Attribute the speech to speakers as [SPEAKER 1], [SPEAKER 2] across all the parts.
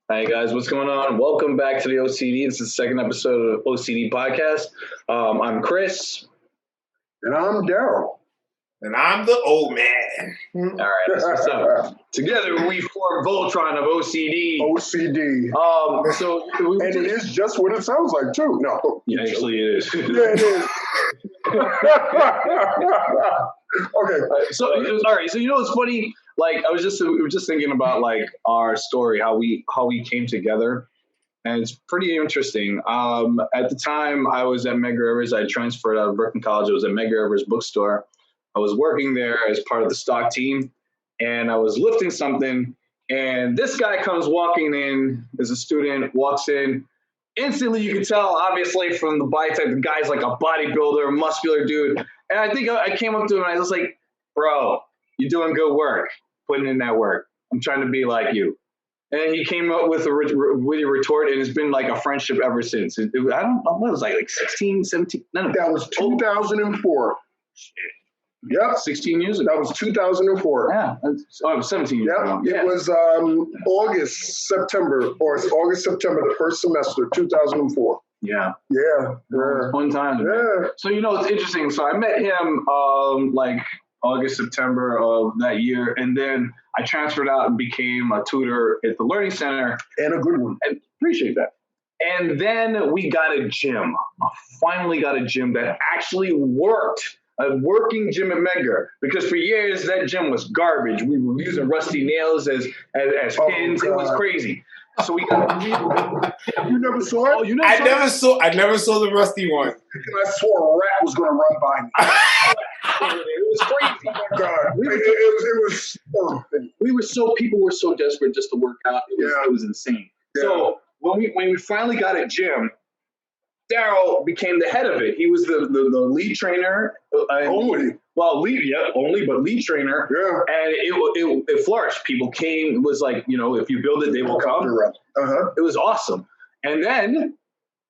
[SPEAKER 1] Hi guys, what's going on? Welcome back to the OCD. This is the second episode of OCD Podcast. I'm Chris.
[SPEAKER 2] And I'm Daryl.
[SPEAKER 3] And I'm the old man.
[SPEAKER 1] All right, that's what's up. Together we form Voltron of OCD.
[SPEAKER 2] OCD. And it is just what it sounds like too. No.
[SPEAKER 1] Yeah, actually it is.
[SPEAKER 2] Yeah, it is. Okay.
[SPEAKER 1] So all right. So you know what's funny? Like we were just thinking about like our story, how we came together, and it's pretty interesting. At the time, I was at Medgar Evers. I transferred out of Brooklyn College. I was at Medgar Evers bookstore. I was working there as part of the stock team, and I was lifting something. And this guy comes walking in as a student, walks in. Instantly, you can tell, obviously, from the body type, the guy's like a bodybuilder, muscular dude. And I think I came up to him and I was like, bro, you're doing good work, putting in that work. I'm trying to be like you. And he came up with a witty retort, and it's been like a friendship ever since. I don't know, what was like 16, 17? No.
[SPEAKER 2] That was 2004.
[SPEAKER 1] Shit.
[SPEAKER 2] Yep.
[SPEAKER 1] 16 years ago.
[SPEAKER 2] That was 2004.
[SPEAKER 1] Yeah. It was 17 years ago.
[SPEAKER 2] It was August, September, the first semester, 2004.
[SPEAKER 1] Yeah.
[SPEAKER 2] Yeah.
[SPEAKER 1] One time.
[SPEAKER 2] Yeah.
[SPEAKER 1] So, it's interesting. So I met him like August, September of that year. And then I transferred out and became a tutor at the Learning Center.
[SPEAKER 2] And a good one.
[SPEAKER 1] And appreciate that. And then we got a gym. I finally got a gym that actually worked. A working gym at Medgar, because for years that gym was garbage. We were using rusty nails as pins. It was crazy. So we got.
[SPEAKER 2] You never saw it?
[SPEAKER 1] Oh, you never
[SPEAKER 3] I never saw the rusty one.
[SPEAKER 2] And I swore a rat was going to run by me.
[SPEAKER 1] It was crazy.
[SPEAKER 2] Oh my God.
[SPEAKER 1] People were so desperate just to work out. It was insane.
[SPEAKER 2] Yeah.
[SPEAKER 1] So when we finally got a gym, Daryl became the head of it. He was the lead trainer.
[SPEAKER 2] Only.
[SPEAKER 1] Well, but lead trainer.
[SPEAKER 2] Yeah.
[SPEAKER 1] And it flourished. People came. It was like, if you build it, they will come.
[SPEAKER 2] Uh-huh.
[SPEAKER 1] It was awesome. And then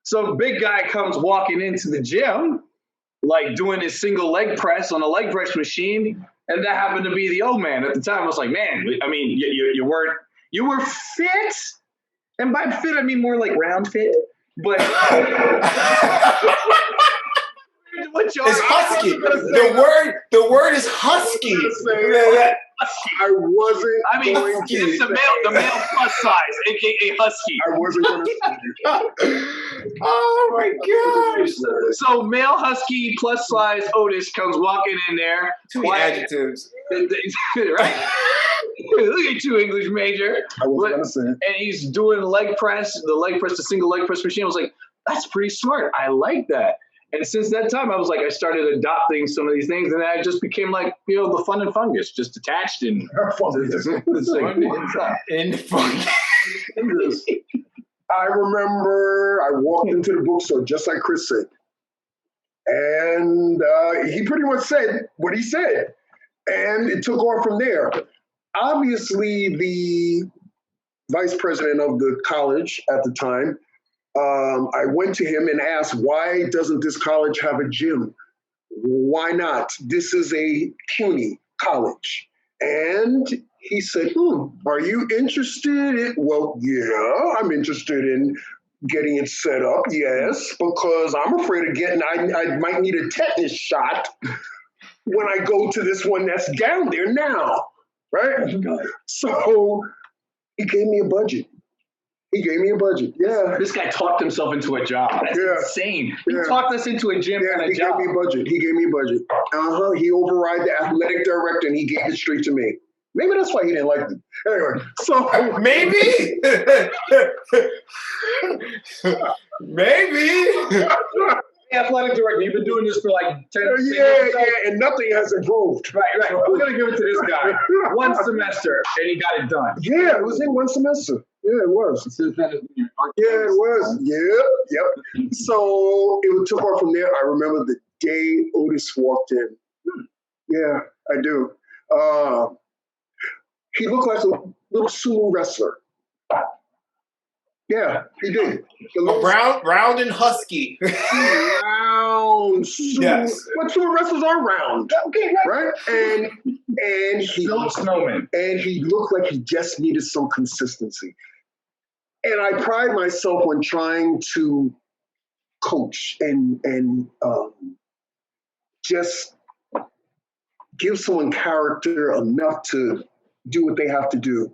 [SPEAKER 1] some big guy comes walking into the gym, like doing his single leg press on a leg press machine. And that happened to be the old man. At the time, I was like, man, I mean, you were fit. And by fit, I mean more like round fit. But
[SPEAKER 3] it's husky. The word is husky.
[SPEAKER 2] I wasn't.
[SPEAKER 1] I mean, it's the male plus size, aka husky.
[SPEAKER 2] I wasn't going to say it.
[SPEAKER 3] Oh my gosh!
[SPEAKER 1] So male husky plus size Otis comes walking in there.
[SPEAKER 3] Two adjectives,
[SPEAKER 1] right? Look at you, English major.
[SPEAKER 2] I wasn't going to say it.
[SPEAKER 1] And he's doing the single leg press machine. I was like, that's pretty smart. I like that. And since that time, I was like, I started adopting some of these things, and I just became like, the fun and fungus, just attached and
[SPEAKER 2] I remember I walked into the bookstore just like Chris said, and he pretty much said what he said, and it took off from there. Obviously, the vice president of the college at the time, I went to him and asked, why doesn't this college have a gym? Why not? This is a CUNY college. And he said, are you interested? Well, yeah, I'm interested in getting it set up, yes, because I'm afraid of I might need a tetanus shot when I go to this one that's down there now, right? So he gave me a budget. Yeah.
[SPEAKER 1] This guy talked himself into a job. That's insane. He talked us into a gym and a job.
[SPEAKER 2] He gave me a budget. He override the athletic director and he gave it straight to me. Maybe that's why he didn't like it. Anyway, so
[SPEAKER 3] maybe.
[SPEAKER 1] Athletic director, you've been doing this for like 10 years.
[SPEAKER 2] Yeah, and nothing has improved.
[SPEAKER 1] Right. We're going to give it to this guy. One semester, and he got it done.
[SPEAKER 2] Yeah, it was in one semester. Yeah, it was.
[SPEAKER 1] Since then,
[SPEAKER 2] it was. Yep. So it took off from there. I remember the day Otis walked in. Yeah, I do. He looked like a little sumo wrestler. Yeah, he did.
[SPEAKER 3] Round and husky.
[SPEAKER 2] Round.
[SPEAKER 3] Yes.
[SPEAKER 2] But sumo wrestlers are round.
[SPEAKER 1] Okay,
[SPEAKER 2] right? And he
[SPEAKER 1] snowman.
[SPEAKER 2] And he looked like he just needed some consistency. And I pride myself on trying to coach and just give someone character enough to do what they have to do.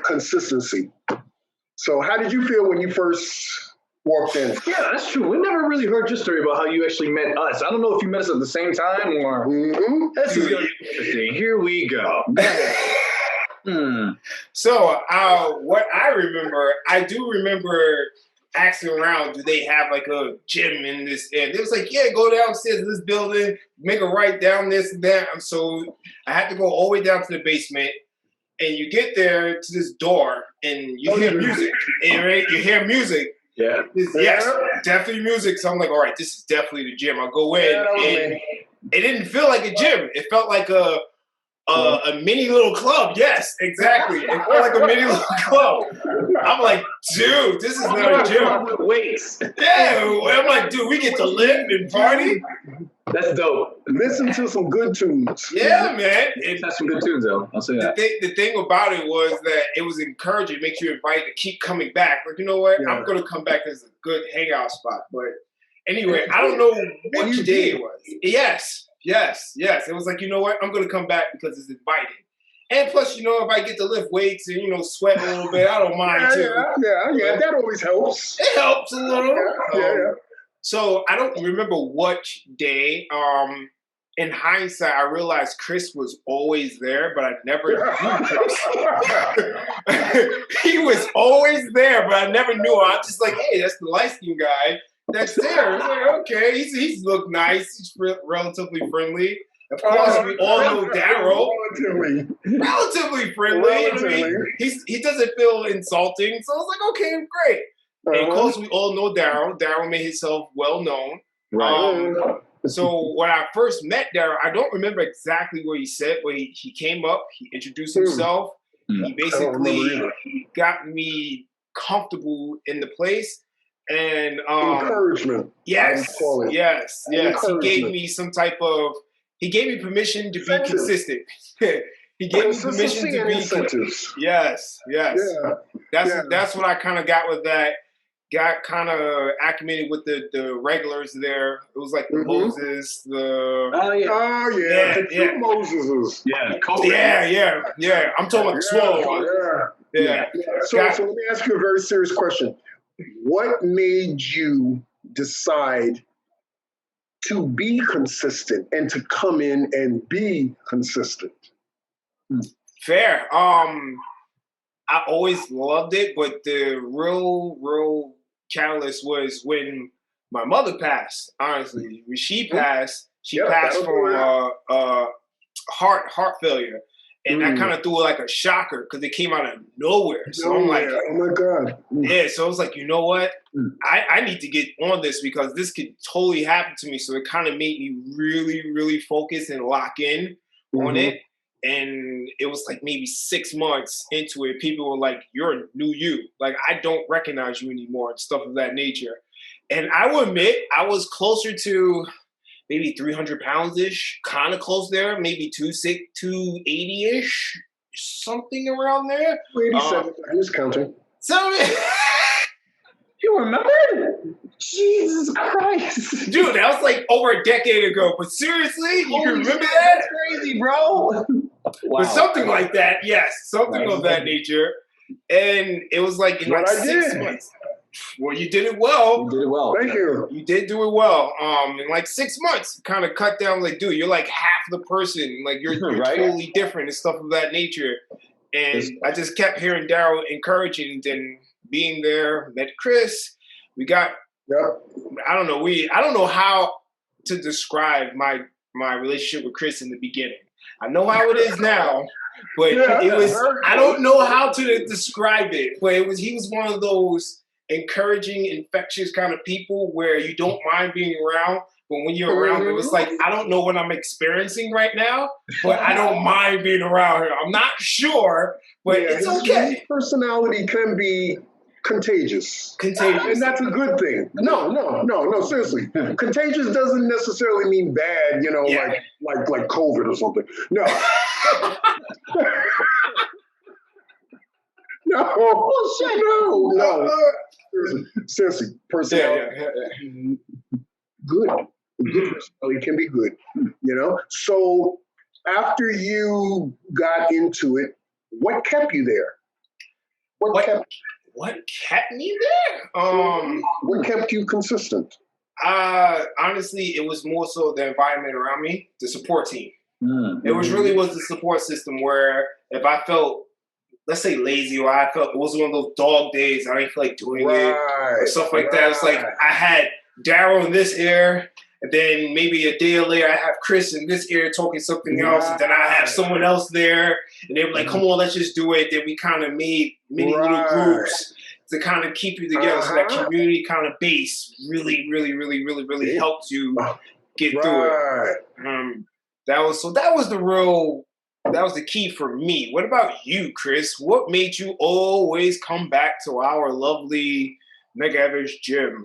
[SPEAKER 2] Consistency. So how did you feel when you first walked in?
[SPEAKER 1] Yeah, that's true. We never really heard your story about how you actually met us. I don't know if you met us at the same time or... This is going to be interesting. Here we go.
[SPEAKER 3] So what I remember, I do remember asking around, do they have like a gym in this? And it was like, yeah, go downstairs to this building, make a right down this and that. And so I had to go all the way down to the basement. And you get there to this door and you hear music. And, right? You hear music.
[SPEAKER 1] Yeah.
[SPEAKER 3] Yes, definitely music. So I'm like, all right, this is definitely the gym. I'll go in. And it didn't feel like a gym. It felt like a mini little club. Yes, exactly. It felt like a mini little club. I'm like, dude, this is not a gym.
[SPEAKER 1] Weights.
[SPEAKER 3] Yeah, I'm like, dude, we get to live and party.
[SPEAKER 1] That's dope.
[SPEAKER 2] Listen to some good tunes.
[SPEAKER 3] Yeah, man.
[SPEAKER 1] That's some good tunes, though. I'll say that.
[SPEAKER 3] The thing about it was that it was encouraging. It makes you invited to keep coming back. Like, you know what?
[SPEAKER 2] Yeah.
[SPEAKER 3] I'm going to come back as a good hangout spot. But anyway, I don't know which day it was. Yes. It was like, you know what? I'm going to come back because it's inviting. And plus, if I get to lift weights and, sweat a little bit, I don't mind too.
[SPEAKER 2] Yeah, that always helps.
[SPEAKER 3] It helps a little.
[SPEAKER 2] Yeah.
[SPEAKER 3] So I don't remember which day. In hindsight, I realized Chris was always there, but I never knew Chris. He was always there, but I never knew him. I'm just like, hey, that's the light-skinned guy that's there. It's like, okay, he's looked nice. He's relatively friendly. Of course, we all know Daryl. Relatively friendly. I mean, he doesn't feel insulting. So I was like, okay, great. And of course, we all know Daryl. Daryl made himself well known.
[SPEAKER 1] Right.
[SPEAKER 3] So when I first met Daryl, I don't remember exactly what he said, but he came up, he introduced himself. He basically got me comfortable in the place. And
[SPEAKER 2] encouragement.
[SPEAKER 3] Yes. He gave me permission to be consistent. He gave me permission to be consistent. Yes. Yeah. That's what I kind of got with that. Got kind of acclimated with the regulars there. It was like the Moses, the
[SPEAKER 2] two Moseses.
[SPEAKER 3] Yeah. I'm talking about the swole ones. Yeah.
[SPEAKER 2] So let me ask you a very serious question. What made you decide to be consistent and to come in and be consistent?
[SPEAKER 3] Fair. I always loved it, but the real catalyst was when my mother passed. Honestly, when she passed, passed from heart failure, and that kind of threw like a shocker because it came out of nowhere. So I'm like,
[SPEAKER 2] oh my god,
[SPEAKER 3] yeah. So I was like, you know what? I need to get on this because this could totally happen to me. So it kind of made me really, really focus and lock in on it. And it was like maybe 6 months into it, people were like, you're a new you. Like, I don't recognize you anymore and stuff of that nature. And I will admit, I was closer to maybe 300 pounds-ish, kind of close there, maybe 280-ish, something around there.
[SPEAKER 2] 287, I was counting.
[SPEAKER 3] So,
[SPEAKER 1] you remember? Jesus Christ.
[SPEAKER 3] Dude, that was like over a decade ago. But seriously, you can remember that?
[SPEAKER 1] That's crazy, bro.
[SPEAKER 3] Wow. But something like that, yes. Something of that nature. And it was like in like 6 months. Well, you did it well.
[SPEAKER 1] You did it well.
[SPEAKER 2] Thank you.
[SPEAKER 3] You did do it well. In like 6 months, kind of cut down, like, dude, you're like half the person. Like, you're
[SPEAKER 1] right?
[SPEAKER 3] totally different and stuff of that nature. And I just kept hearing Daryl encouraging, and then being there, met Chris. We got, I don't know how to describe my relationship with Chris in the beginning. I know how it is now, but it was, I don't know how to describe it, but he was one of those encouraging, infectious kind of people where you don't mind being around, but when you're around, it was like, I don't know what I'm experiencing right now, but I don't mind being around her. I'm not sure, but it's okay.
[SPEAKER 2] His personality can be contagious. And that's a good thing. No, seriously. Contagious doesn't necessarily mean bad, like COVID or something. No. No. Bullshit. No. Seriously, personality.
[SPEAKER 3] Yeah.
[SPEAKER 2] Good. Good personality can be good. You know? So after you got into it, what kept you there? What
[SPEAKER 3] kept me there?
[SPEAKER 2] What kept you consistent?
[SPEAKER 3] Honestly, it was more so the environment around me, the support team. It was the support system where if I felt, let's say, lazy, or I felt it was one of those dog days, I didn't feel like doing it, or stuff like that. It's like I had Daryl in this ear, and then maybe a day later I have Chris in this ear talking something else, and then I have someone else there, and they were like, "Come on, let's just do it." Then we kind of made many little groups to kind of keep you together, so that community kind of base really helped you get through it. That was the key for me. What about you, Chris? What made you always come back to our lovely Mega Average gym?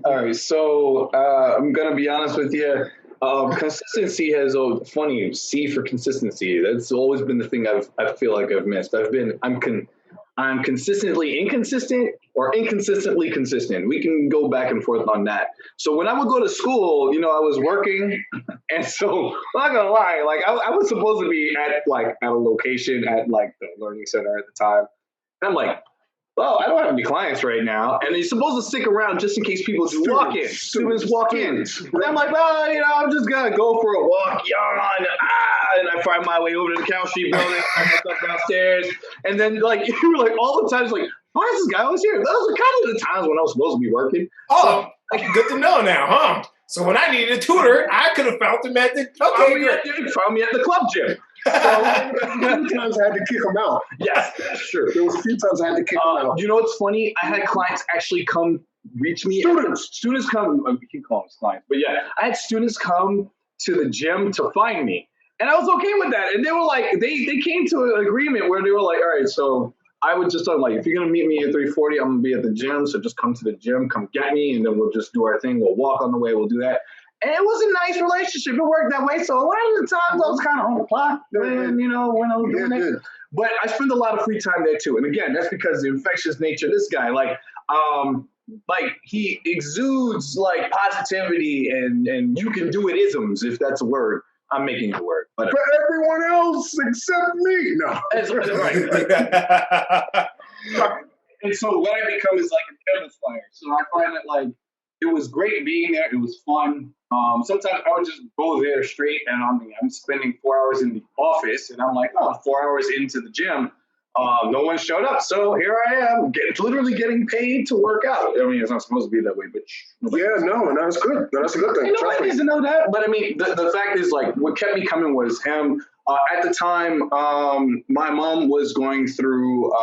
[SPEAKER 1] All right, so I'm gonna be honest with you. Consistency has funny C for consistency. That's always been the thing I feel like I've missed. I'm consistently inconsistent or inconsistently consistent. We can go back and forth on that. So when I would go to school, I was working, and so I'm not gonna lie, like I was supposed to be at a location at like the learning center at the time. And I'm like, well, I don't have any clients right now, and you're supposed to stick around just in case people walk in. Students walk in. And I'm like, well, I'm just gonna go for a walk, yawn, and I find my way over to the Cal Street building, find myself downstairs, and then like you were like all the times like, why is this guy always here? Those are kind of the times when I was supposed to be working.
[SPEAKER 3] Oh, good to know now, huh? So when I needed a tutor, I could have found him at the
[SPEAKER 1] found me at the club gym.
[SPEAKER 2] So a few times I had to kick them out.
[SPEAKER 1] Yes, that's true.
[SPEAKER 2] There was a few times I had to kick them out.
[SPEAKER 1] You know what's funny? I had clients actually come reach me. Students come. We can call them clients, but yeah, I had students come to the gym to find me, and I was okay with that. And they were like, they came to an agreement where they were like, all right, so I would just tell them like, if you're gonna meet me at 3:40, I'm gonna be at the gym, so just come to the gym, come get me, and then we'll just do our thing. We'll walk on the way. We'll do that. And it was a nice relationship. It worked that way. So a lot of the times I was kind of on the clock, when I was doing it. But I spend a lot of free time there too. And again, that's because the infectious nature of this guy, like he exudes like positivity and you can do it isms, if that's a word. I'm making it a word. But
[SPEAKER 2] for everyone else except me. No.
[SPEAKER 1] That's right. And so what I become is like a canvas flyer. So I find that like it was great being there. It was fun. Sometimes I would just go there straight, and I'm spending 4 hours in the office, and I'm like, 4 hours into the gym, no one showed up. So here I am, literally getting paid to work out. I mean, it's not supposed to be that way, but
[SPEAKER 2] that's good. That's a good thing.
[SPEAKER 1] Nobody needs to know that. But I mean, the fact is, like, what kept me coming was him. At the time, my mom was going through,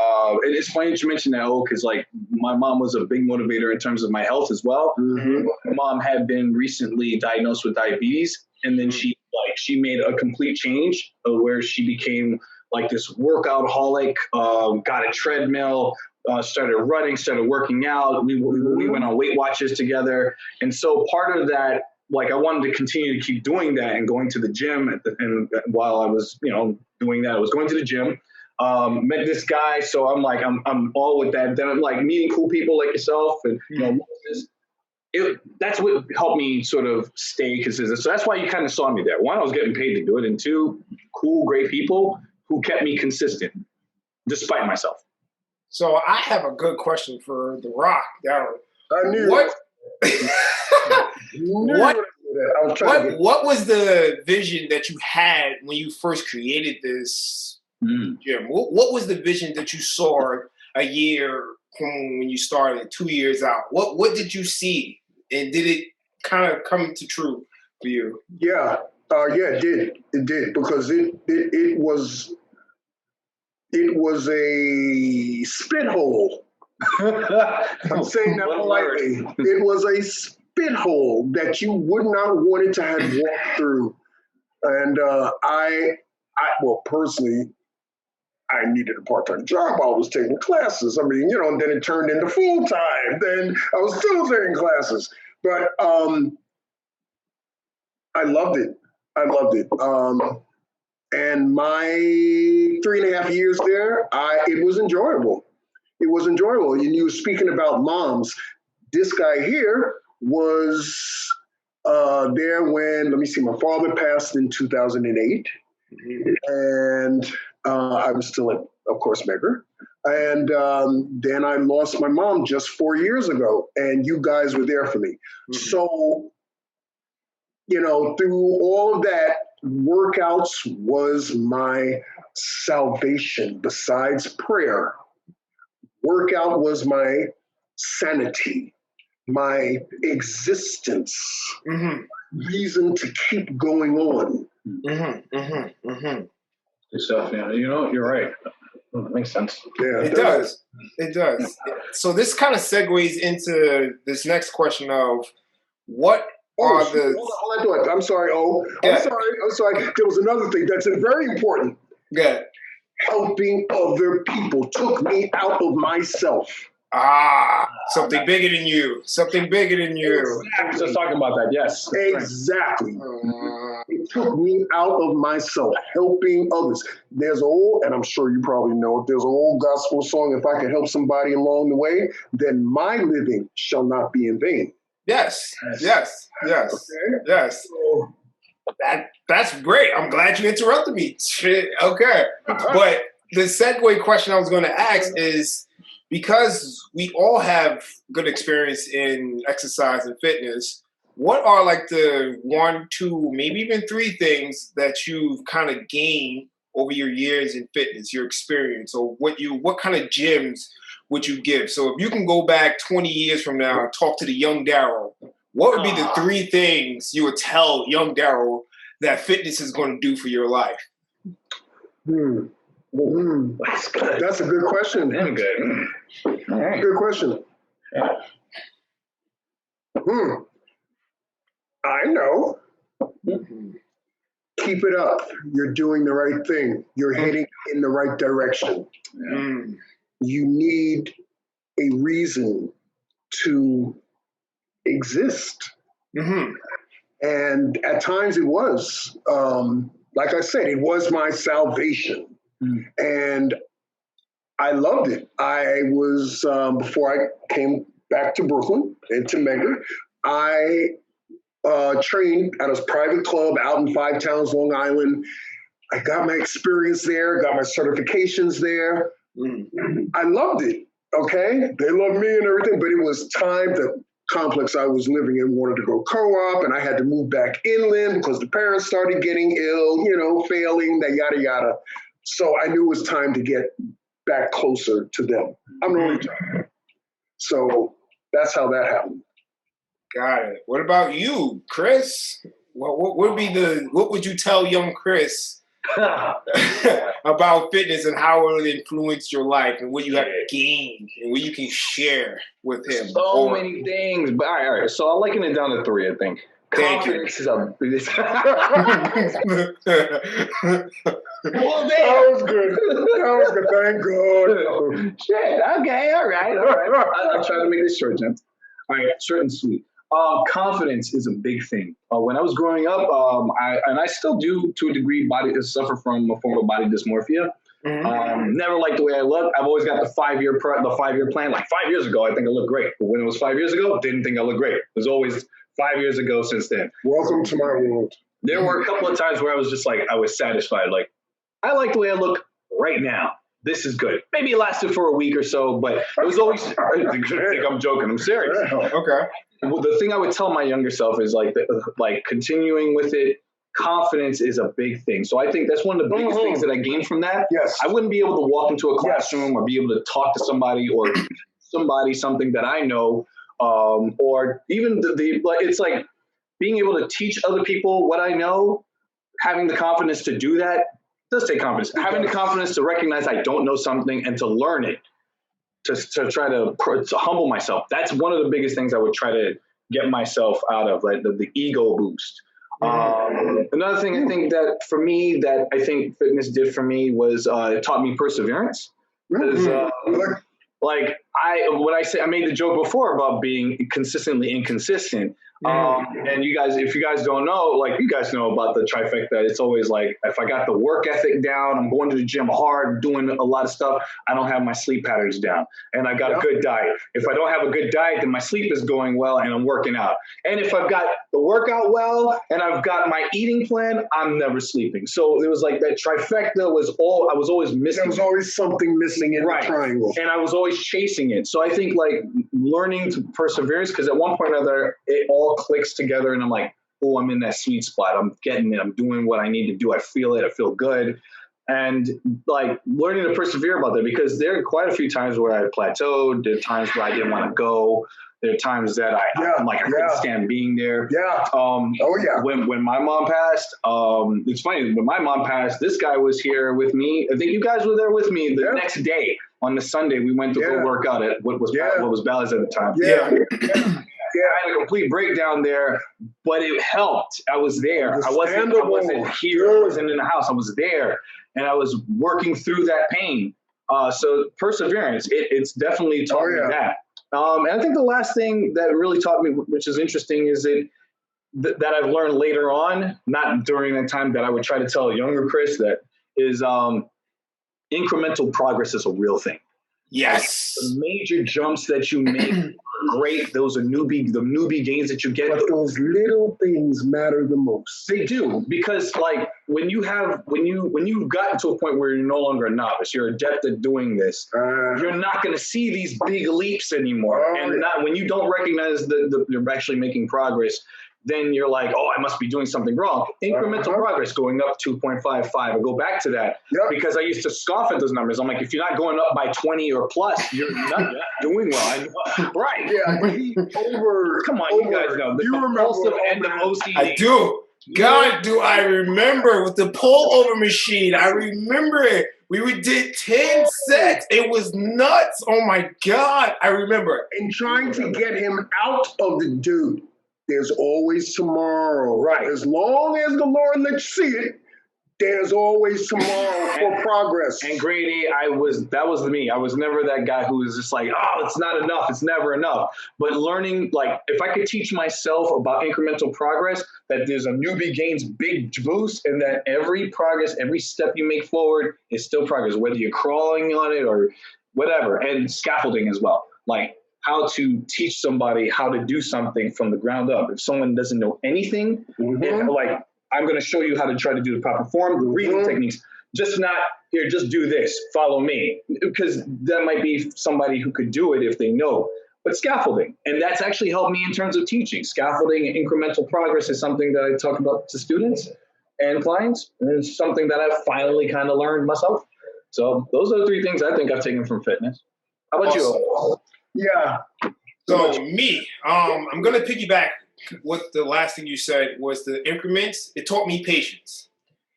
[SPEAKER 1] and it's funny that you mention that, because like my mom was a big motivator in terms of my health as well. Mm-hmm. My mom had been recently diagnosed with diabetes, and then she made a complete change where she became like this workoutaholic, got a treadmill, started running, started working out. We went on Weight Watchers together, and so part of that. Like I wanted to continue to keep doing that and going to the gym. And while I was, doing that, I was going to the gym. Met this guy, so I'm like, I'm all with that. Then I'm like meeting cool people like yourself, and that's what helped me sort of stay consistent. So that's why you kind of saw me there. One, I was getting paid to do it, and two, cool, great people who kept me consistent despite myself.
[SPEAKER 3] So I have a good question for The Rock, Daryl.
[SPEAKER 2] I knew
[SPEAKER 3] what. What was the vision that you had when you first created this gym? What was the vision that you saw a year from when you started, 2 years out? What did you see, and did it kind of come to true for you?
[SPEAKER 2] Yeah, it did because it was a spit hole. I'm saying that politely. It was a spit hole that you would not want it to have walked through. And I personally, I needed a part-time job. I was taking classes. I mean, and then it turned into full-time. Then I was still taking classes. But I loved it. And my 3.5 years there, it was enjoyable. It was enjoyable. And you were speaking about moms. This guy here was there when, let me see, my father passed in 2008. And I was still at, of course, Megger. And then I lost my mom just 4 years ago. And you guys were there for me. So, through all of that, workouts was my salvation. Besides prayer, workout was my sanity, my existence, reason to keep going on.
[SPEAKER 1] Good stuff, man. You're right. That makes sense.
[SPEAKER 3] Yeah, it does. It does. So this kind of segues into this next question of what are the...
[SPEAKER 2] Hold on. I'm sorry, I'm sorry. There was another thing that's very important.
[SPEAKER 3] Good.
[SPEAKER 2] Helping other people took me out of myself.
[SPEAKER 3] Something bigger than you. Something bigger than you.
[SPEAKER 1] Exactly. I was just talking about that, yes.
[SPEAKER 2] Exactly. It took me out of myself, helping others. And I'm sure you probably know it, there's an old gospel song, if I can help somebody along the way, then my living shall not be in vain.
[SPEAKER 3] Yes. That's great. I'm glad you interrupted me. Okay. But the segue question I was going to ask is, because we all have good experience in exercise and fitness, what are like the 1, 2, maybe even 3 things that you've kind of gained over your years in fitness, your experience, or what kind of gems would you give? So if you can go back 20 years from now and talk to the young Daryl, what would be the 3 things you would tell young Daryl that fitness is going to do for your life?
[SPEAKER 1] That's good.
[SPEAKER 2] That's a good question.
[SPEAKER 1] Damn good. All right.
[SPEAKER 2] Good question.
[SPEAKER 1] Yeah.
[SPEAKER 2] I know. Keep it up. You're doing the right thing. You're heading in the right direction. You need a reason to exist. And at times it was, like I said, it was my salvation. And I loved it. I was, before I came back to Brooklyn and to Megger, I trained at a private club out in Five Towns, Long Island. I got my experience there, got my certifications there. I loved it, okay? They loved me and everything, but it was time. The complex I was living in wanted to go co-op, and I had to move back inland because the parents started getting ill, failing, that yada, yada. So I knew it was time to get back closer to them. I'm the only child. So that's how that happened.
[SPEAKER 3] Got it. What about you, Chris? What would you tell young Chris about fitness and how it influenced your life and what you have gained and what you can share with him?
[SPEAKER 1] So many things. But all right. So I'll liken it down to 3, I think. Confidence is a biggest.
[SPEAKER 2] Well, that was good. That was good. Thank God.
[SPEAKER 1] Shit. Okay. All right. I'll try to make this short, Jim. All right. Short and sweet. Confidence is a big thing. When I was growing up, I still do to a degree suffer from a form of body dysmorphia. Never liked the way I look. I've always got the 5-year plan. Like 5 years ago, I think I looked great. But when it was 5 years ago, didn't think I looked great. It was always 5 years ago since then.
[SPEAKER 2] Welcome to my world.
[SPEAKER 1] There were a couple of times where I was just like, I was satisfied. Like, I like the way I look right now. This is good. Maybe it lasted for a week or so, but it was always, I think I'm joking. I'm serious.
[SPEAKER 3] Okay.
[SPEAKER 1] Well, the thing I would tell my younger self is like continuing with it. Confidence is a big thing. So I think that's one of the biggest things that I gained from that.
[SPEAKER 2] Yes.
[SPEAKER 1] I wouldn't be able to walk into a classroom or be able to talk to somebody or something that I know, or even it's like being able to teach other people what I know, having the confidence to do that does take confidence. Having the confidence to recognize I don't know something and to learn it, to try to humble myself. That's one of the biggest things I would try to get myself out of, like the ego boost. Another thing I think that for me, that I think fitness did for me was it taught me perseverance. Because when I made the joke before about being consistently inconsistent, And you guys, if you guys don't know, like you guys know about the trifecta, it's always like, if I got the work ethic down, I'm going to the gym hard, doing a lot of stuff, I don't have my sleep patterns down, and I got a good diet. If I don't have a good diet, then my sleep is going well and I'm working out. And if I've got the workout well and I've got my eating plan, I'm never sleeping. So it was like that trifecta was I was always missing.
[SPEAKER 2] There was always something missing in the triangle.
[SPEAKER 1] And I was always chasing it. So I think like learning to perseverance, because at one point or another, it all clicks together and I'm like, oh, I'm in that sweet spot. I'm getting it. I'm doing what I need to do. I feel it. I feel good. And like learning to persevere about that, because there are quite a few times where I plateaued. There are times where I didn't want to go. There are times that I'm like, I couldn't stand being there. When my mom passed, it's funny, when my mom passed, this guy was here with me. I think you guys were there with me the next day. On the Sunday, we went to go work out at what was Bally's at the time. I had a complete breakdown there, but it helped. I was there. I wasn't here. I wasn't in the house. I was there, and I was working through that pain. So perseverance, it's definitely taught me that. And I think the last thing that really taught me, which is interesting, is that I've learned later on, not during that time, that I would try to tell younger Chris, that is incremental progress is a real thing.
[SPEAKER 3] Yes.
[SPEAKER 1] The major jumps that you make are great. Those are the newbie gains that you get.
[SPEAKER 2] But those little things matter the most.
[SPEAKER 1] They do, because like when you've gotten to a point where you're no longer a novice, you're adept at doing this, you're not going to see these big leaps anymore. When you don't recognize that you're actually making progress, then you're like, oh, I must be doing something wrong. Incremental progress, going up 2.55. I go back to that because I used to scoff at those numbers. I'm like, if you're not going up by 20 or plus, you're not doing well. Right.
[SPEAKER 2] Yeah, but he
[SPEAKER 1] Come on, you guys know. The compulsive end of OCD.
[SPEAKER 3] I do. God, do I remember with the pull-over machine. I remember it. We did 10 sets. It was nuts. Oh, my God. I remember.
[SPEAKER 2] And trying to get him out of the dude. There's always tomorrow. Right. As long as the Lord lets you see it, there's always tomorrow for progress.
[SPEAKER 1] And grade A, that was me. I was never that guy who was just like, oh, it's not enough. It's never enough. But learning, like, if I could teach myself about incremental progress, that there's a newbie gains big boost, and that every progress, every step you make forward is still progress, whether you're crawling on it or whatever. And scaffolding as well. Like, how to teach somebody how to do something from the ground up. If someone doesn't know anything, I'm going to show you how to try to do the proper form, the breathing techniques, just do this, follow me, because that might be somebody who could do it if they know. But scaffolding, and that's actually helped me in terms of teaching. Scaffolding and incremental progress is something that I talk about to students and clients, and it's something that I've finally kind of learned myself. So those are the three things I think I've taken from fitness. How about you?
[SPEAKER 2] Yeah.
[SPEAKER 3] So me, I'm going to piggyback what the last thing you said was the increments. It taught me patience.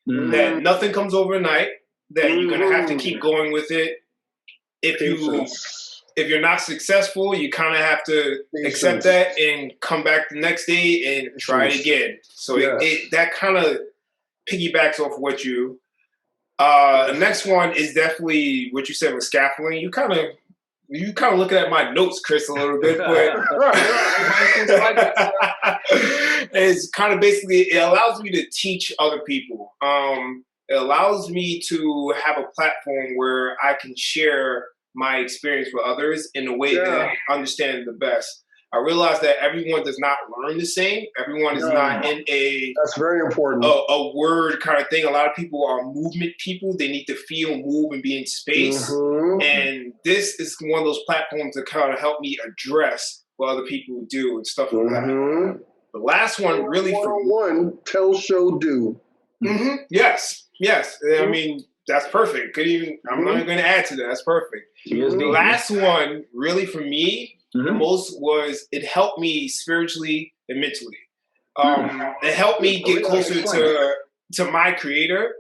[SPEAKER 3] That nothing comes overnight, that you're going to have to keep going with it. If you're not successful, you kind of have to accept that and come back the next day and try it again. So that kind of piggybacks off what you. The next one is definitally what you said with scaffolding. You kind of looking at my notes, Chris, a little bit, but it's kind of basically, it allows me to teach other people. It allows me to have a platform where I can share my experience with others in a way that I understand the best. I realize that everyone does not learn the same. Everyone is not in
[SPEAKER 2] that's very important.
[SPEAKER 3] A word kind of thing. A lot of people are movement people. They need to feel, move, and be in space. And this is one of those platforms that kind of help me address what other people do and stuff like that. The last one really for
[SPEAKER 2] one, tell, show, do.
[SPEAKER 3] Yes. I mean, that's perfect. I'm not even going to add to that. That's perfect. The last one really for me, the most was it helped me spiritually and mentally. It helped me get closer to my creator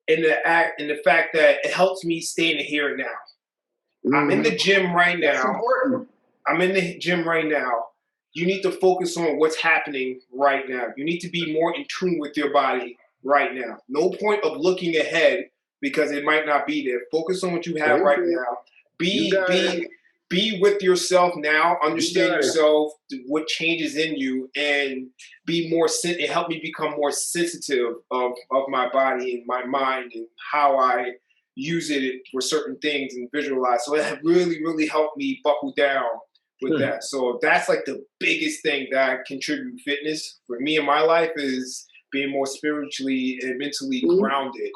[SPEAKER 3] in the fact that it helps me stay in the here and now. I'm in the gym right now.
[SPEAKER 2] That's important.
[SPEAKER 3] I'm in the gym right now. You need to focus on what's happening right now. You need to be more in tune with your body right now. No point of looking ahead because it might not be there. Focus on what you have right now. be with yourself now, understand yourself, what changes in you, and be more. It helped me become more sensitive of my body and my mind and how I use it for certain things and visualize. So it really, really helped me buckle down with that. So that's like the biggest thing that I contribute fitness for me in my life is being more spiritually and mentally grounded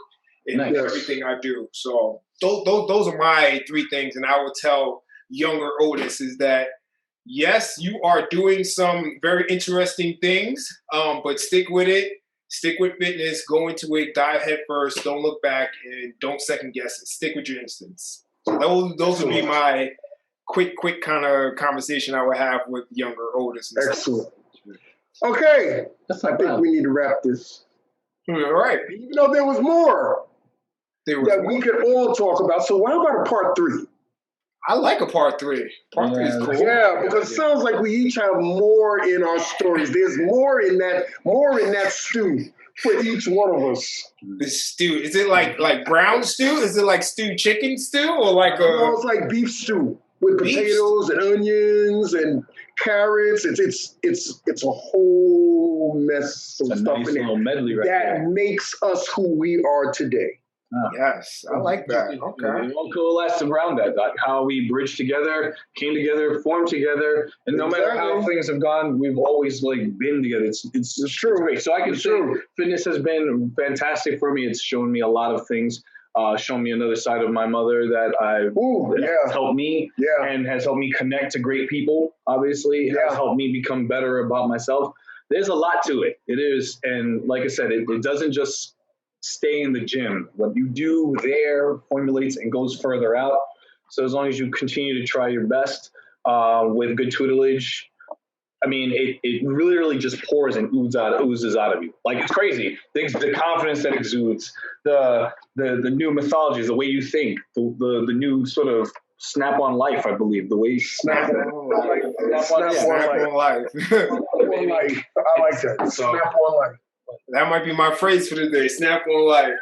[SPEAKER 3] in everything I do. So those are my 3 things. And I would tell younger Otis is that, yes, you are doing some very interesting things, but stick with it. Stick with fitness. Go into it. Dive head first. Don't look back and don't second guess it. Stick with your instincts. So those would be my quick kind of conversation I would have with younger Otis.
[SPEAKER 2] Excellent. Okay. I think we need to wrap this.
[SPEAKER 3] All right.
[SPEAKER 2] Even though there was more that we could all talk about. So what about a part 3?
[SPEAKER 3] I like a part 3. Part 3 is cool.
[SPEAKER 2] Yeah, because it sounds like we each have more in our stories. There's more in that stew for each one of us.
[SPEAKER 3] The stew. Is it like brown stew? Is it like stewed chicken stew or like
[SPEAKER 2] No, it's like beef stew with potatoes and onions and carrots. It's a whole mess of stuff in there
[SPEAKER 1] medley
[SPEAKER 2] that makes us who we are today.
[SPEAKER 3] Oh. Yes, I like that. Okay.
[SPEAKER 1] We all coalesce around that, like how we bridged together, came together, formed together, and no matter how things have gone, we've always been together. It's true. Great. So I can say fitness has been fantastic for me. It's shown me a lot of things. Shown me another side of my mother that has helped me and has helped me connect to great people. Obviously, has helped me become better about myself. There's a lot to it. It is, and like I said, it doesn't just stay in the gym. What you do there formulates and goes further out. So as long as you continue to try your best with good tutelage, I mean, it really just pours and oozes out of you. Like, it's crazy. The confidence that exudes, the new mythologies, the way you think, the new sort of snap on life, I believe. The way you snap on life.
[SPEAKER 3] Snap on life.
[SPEAKER 2] I like that. Snap on life.
[SPEAKER 3] That might be my phrase for the day. Snap on life.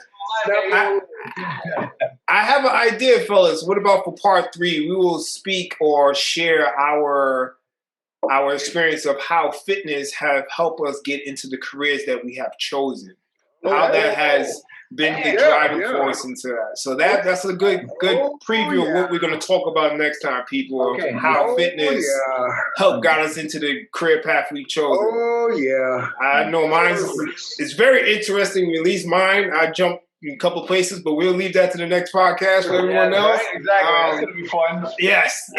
[SPEAKER 3] I have an idea, fellas. What about for part 3? We will speak or share our experience of how fitness have helped us get into the careers that we have chosen. How that has been the driving force into that. So that's a good preview of what we're going to talk about next time, people. Of how fitness helped got us into the career path we chose.
[SPEAKER 2] Oh yeah,
[SPEAKER 3] I know mine is very interesting. At least mine, I jumped in a couple places, but we'll leave that to the next podcast for everyone else.
[SPEAKER 1] Right, exactly. That's gonna be fun.
[SPEAKER 3] Yes,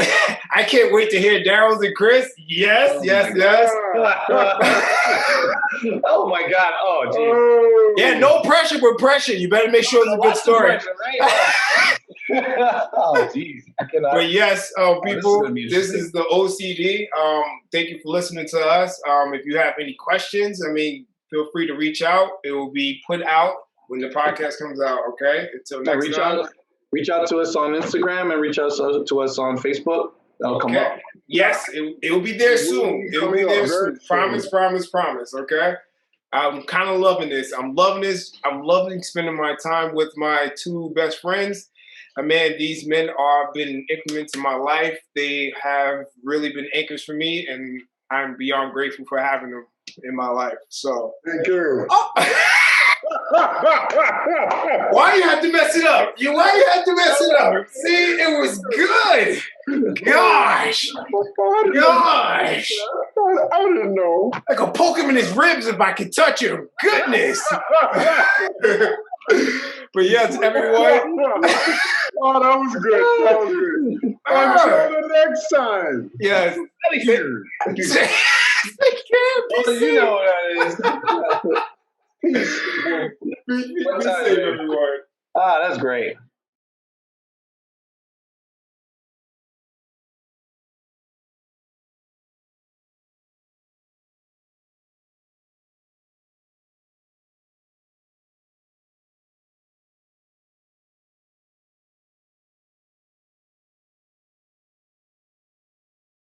[SPEAKER 3] I can't wait to hear Daryl's and Chris. Yes.
[SPEAKER 1] Oh my God! Oh, geez.
[SPEAKER 3] Yeah, no pressure, but pressure. You better make sure it's a good story.
[SPEAKER 1] Oh, geez.
[SPEAKER 3] But yes, people, this is the OCD. Thank you for listening to us. If you have any questions, feel free to reach out. It will be put out when the podcast comes out, okay? Until next time.
[SPEAKER 1] Reach out to us on Instagram and reach out to us on Facebook. That'll come up.
[SPEAKER 3] Yes, it will be there soon. It will be there soon. Promise, okay? I'm kind of loving this. I'm loving this. I'm loving spending my time with my 2 best friends. Man, these men are been increments in my life. They have really been anchors for me, and I'm beyond grateful for having them in my life. So
[SPEAKER 2] thank you.
[SPEAKER 3] Why you have to mess it up? Why you have to mess it up? See, it was good. Gosh.
[SPEAKER 2] I didn't know.
[SPEAKER 3] I could poke him in his ribs if I could touch him. Goodness. But yes, everyone.
[SPEAKER 2] Oh, that was good. Until the next time.
[SPEAKER 3] Yes.
[SPEAKER 2] Thank you.
[SPEAKER 1] You know what that is.
[SPEAKER 3] Be safe, everyone.
[SPEAKER 1] That's great.